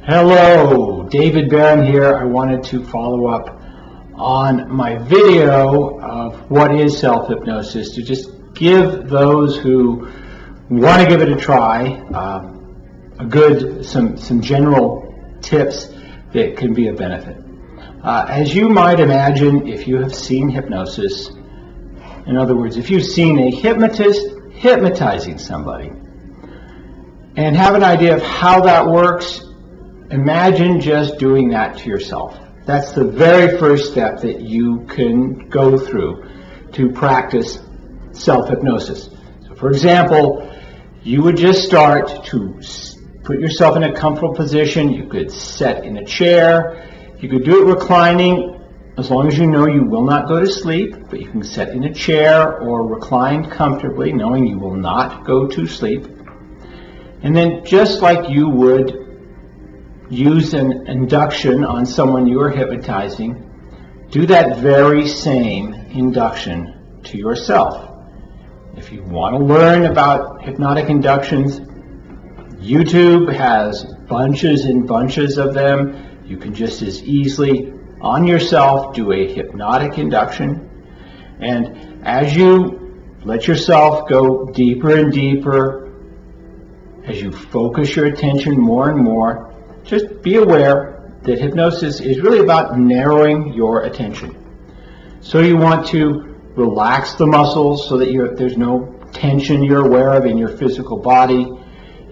Hello, David Barron here. I wanted to follow up on my video of what is self-hypnosis to just give those who want to give it a try some general tips that can be of benefit. As you might imagine, if you have seen hypnosis, in other words, if you've seen a hypnotist hypnotizing somebody and have an idea of how that works, imagine just doing that to yourself. That's the very first step that you can go through to practice self-hypnosis. So for example, you would just start to put yourself in a comfortable position. You could sit in a chair. You could do it reclining, as long as you know you will not go to sleep, but you can sit in a chair or recline comfortably, knowing you will not go to sleep. And then just like you would use an induction on someone you are hypnotizing, do that very same induction to yourself. If you want to learn about hypnotic inductions, YouTube has bunches and bunches of them. You can just as easily on yourself do a hypnotic induction, and as you let yourself go deeper and deeper, as you focus your attention more and more, just be aware that hypnosis is really about narrowing your attention. So you want to relax the muscles so that there's no tension you're aware of in your physical body.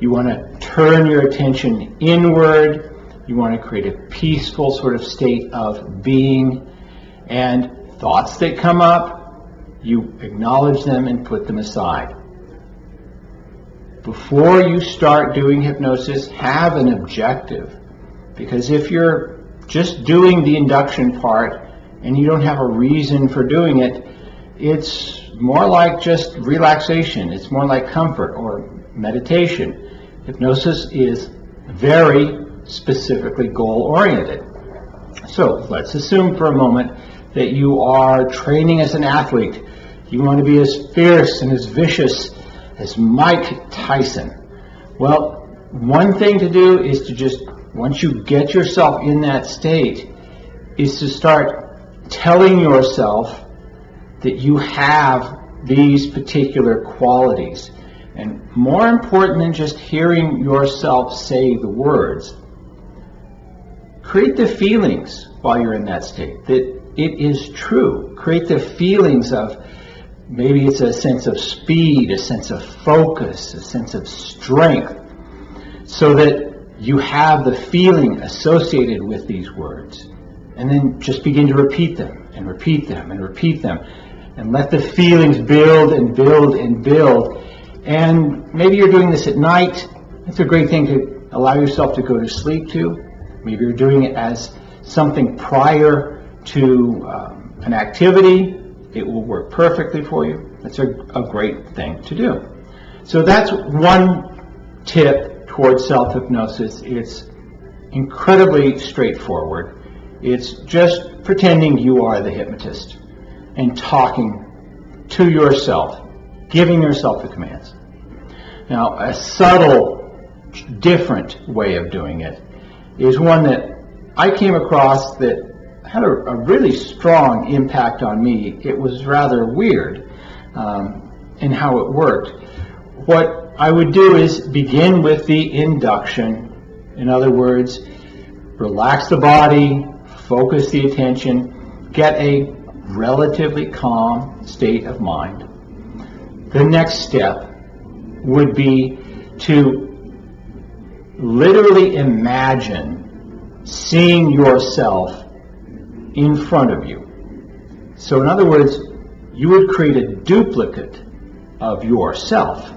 You want to turn your attention inward. You want to create a peaceful sort of state of being. And thoughts that come up, you acknowledge them and put them aside. Before you start doing hypnosis, have an objective, because if you're just doing the induction part and you don't have a reason for doing it, it's more like just relaxation. It's more like comfort or meditation. Hypnosis is very specifically goal-oriented. So let's assume for a moment that you are training as an athlete. You want to be as fierce and as vicious as Mike Tyson. Well, one thing to do is to just, once you get yourself in that state, is to start telling yourself that you have these particular qualities. And more important than just hearing yourself say the words, create the feelings while you're in that state, that it is true. Create the feelings of, maybe it's a sense of speed, a sense of focus, a sense of strength, so that you have the feeling associated with these words. And then just begin to repeat them and repeat them and repeat them, and let the feelings build and build and build. And maybe you're doing this at night. It's a great thing to allow yourself to go to sleep to. Maybe you're doing it as something prior to an activity. It will work perfectly for you. That's a great thing to do. So that's one tip towards self-hypnosis. It's incredibly straightforward. It's just pretending you are the hypnotist and talking to yourself, giving yourself the commands. Now, a subtle, different way of doing it is one that I came across that had a really strong impact on me. It was rather weird in how it worked. What I would do is begin with the induction. In other words, relax the body, focus the attention, get a relatively calm state of mind. The next step would be to literally imagine seeing yourself in front of you. So in other words, you would create a duplicate of yourself,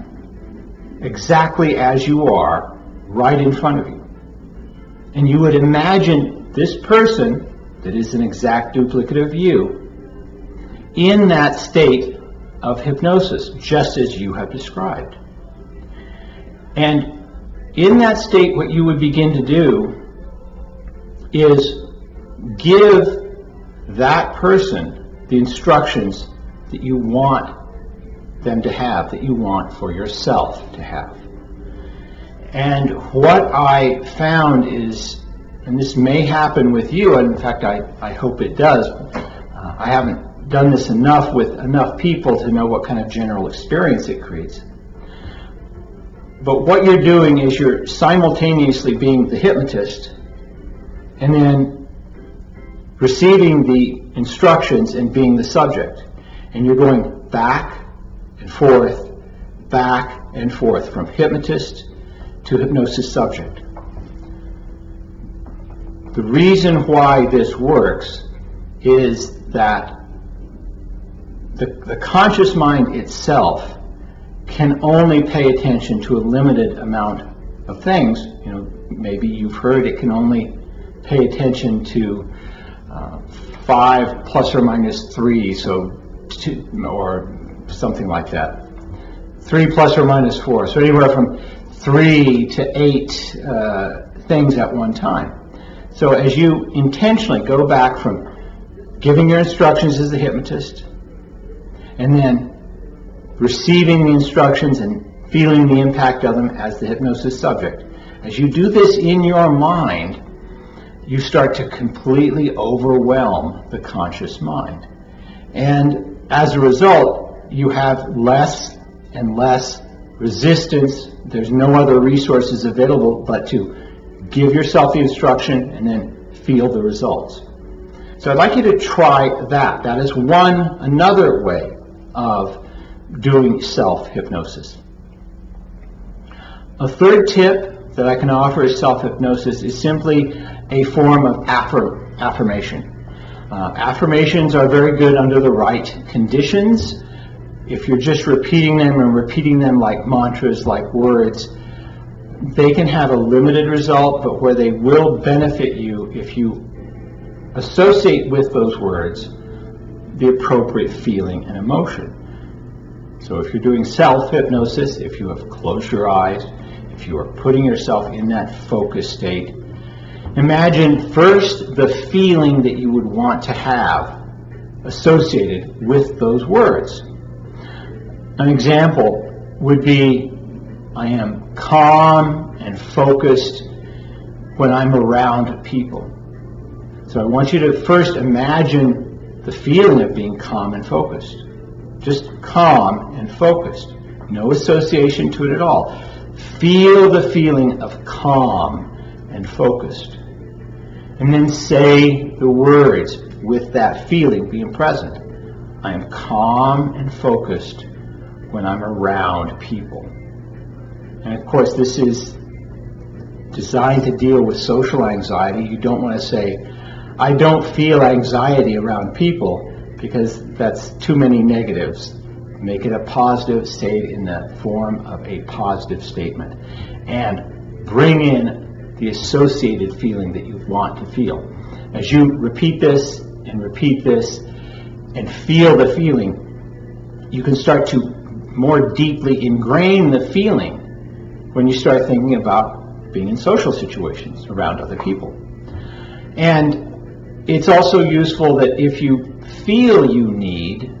exactly as you are, right in front of you. And you would imagine this person that is an exact duplicate of you in that state of hypnosis, just as you have described. And in that state, what you would begin to do is give that person the instructions that you want them to have, that you want for yourself to have. And what I found is, and this may happen with you, and in fact I hope it does, I haven't done this enough with enough people to know what kind of general experience it creates. But what you're doing is you're simultaneously being the hypnotist and then receiving the instructions and being the subject. And you're going back and forth from hypnotist to hypnosis subject. The reason why this works is that the conscious mind itself can only pay attention to a limited amount of things. You know, maybe you've heard it can only pay attention to 5 plus or minus 3, so 2, or something like that. 3 plus or minus 4, so anywhere from 3 to 8 things at one time. So as you intentionally go back from giving your instructions as the hypnotist, and then receiving the instructions and feeling the impact of them as the hypnosis subject, as you do this in your mind, you start to completely overwhelm the conscious mind. And as a result, you have less and less resistance. There's no other resources available but to give yourself the instruction and then feel the results. So I'd like you to try that. That is another way of doing self-hypnosis. A third tip that I can offer as self-hypnosis is simply a form of affirmation. Affirmations are very good under the right conditions. If you're just repeating them like mantras, like words, they can have a limited result, but where they will benefit you if you associate with those words the appropriate feeling and emotion. So if you're doing self-hypnosis, if you have closed your eyes, if you are putting yourself in that focused state, imagine first the feeling that you would want to have associated with those words. An example would be, I am calm and focused when I'm around people. So I want you to first imagine the feeling of being calm and focused. Just calm and focused. No association to it at all. Feel the feeling of calm and focused. And then say the words with that feeling being present. I am calm and focused when I'm around people. And of course, this is designed to deal with social anxiety. You don't want to say, I don't feel anxiety around people, because that's too many negatives. Make it a positive, say it in the form of a positive statement. And bring in the associated feeling that you want to feel. As you repeat this and feel the feeling, you can start to more deeply ingrain the feeling when you start thinking about being in social situations around other people. And it's also useful that if you feel you need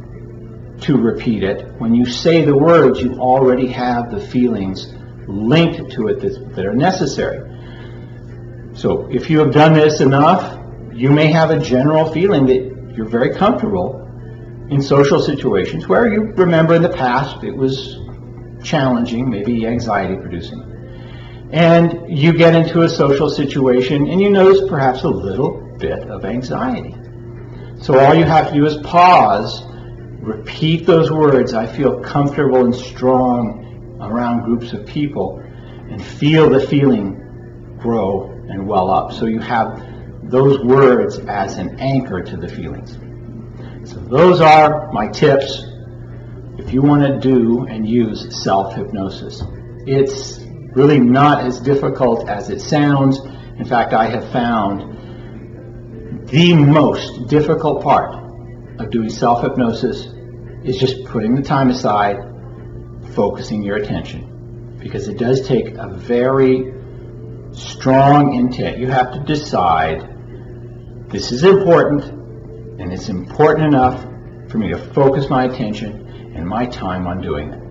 to repeat it, when you say the words, you already have the feelings linked to it that are necessary. So if you have done this enough, you may have a general feeling that you're very comfortable in social situations where you remember in the past it was challenging, maybe anxiety producing. And you get into a social situation and you notice perhaps a little bit of anxiety. So all you have to do is pause, repeat those words, I feel comfortable and strong around groups of people, and feel the feeling grow and well up. So you have those words as an anchor to the feelings. So those are my tips if you want to do and use self-hypnosis. It's really not as difficult as it sounds. In fact, I have found the most difficult part of doing self-hypnosis is just putting the time aside, focusing your attention. Because it does take a very strong intent. You have to decide, this is important, and it's important enough for me to focus my attention and my time on doing it.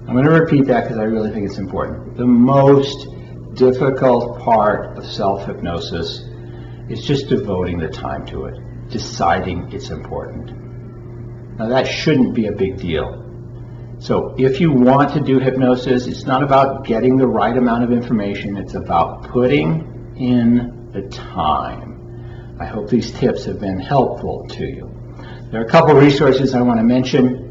I'm going to repeat that because I really think it's important. The most difficult part of self-hypnosis is just devoting the time to it, deciding it's important. Now that shouldn't be a big deal. So if you want to do hypnosis, it's not about getting the right amount of information, it's about putting in the time. I hope these tips have been helpful to you. There are a couple resources I want to mention.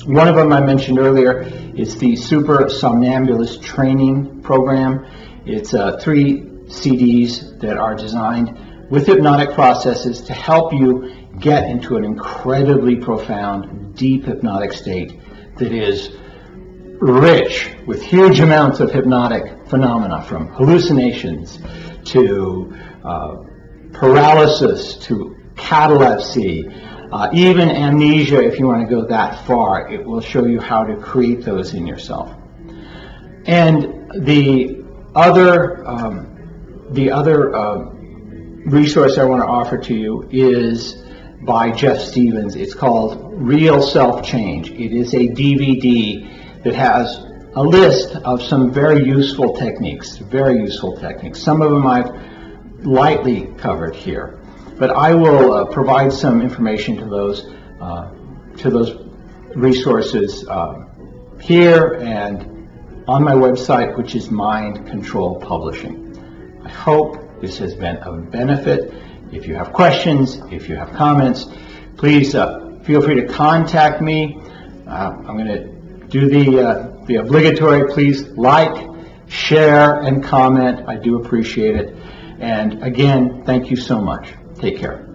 One of them I mentioned earlier is the Super Somnambulist Training Program. It's 3 CDs that are designed with hypnotic processes to help you get into an incredibly profound, deep hypnotic state that is rich with huge amounts of hypnotic phenomena, from hallucinations to paralysis to catalepsy, even amnesia. If you want to go that far, it will show you how to create those in yourself. And the other resource I want to offer to you is by Jeff Stevens. It's called Real Self-Change. It is a DVD that has a list of some very useful techniques, Some of them I've lightly covered here, but I will provide some information to those resources here and on my website, which is Mind Control Publishing. I hope this has been of benefit. If you have questions, if you have comments, please feel free to contact me. I'm going to do the obligatory. Please like, share, and comment. I do appreciate it. And again, thank you so much. Take care.